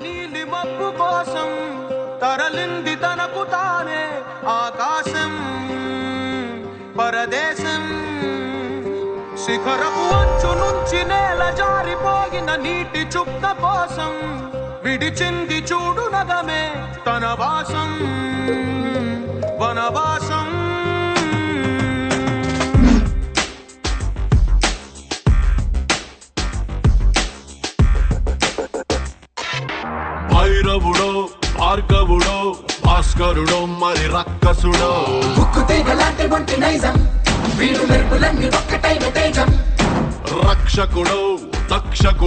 నీలి మబ్బు కోసం తరలింది తనకు తానే ఆకాశం పరదేశం శిఖరపు అంచు నుంచి నేల జారిపోయిన నీటి చుక్క కోసం విడిచింది చూడు నగమే తన వాసం వనవాసం భైరవుడో భార్గవుడో భాస్కరుడో మరి రక్కసుడో రక్షకుడో తక్షకుడో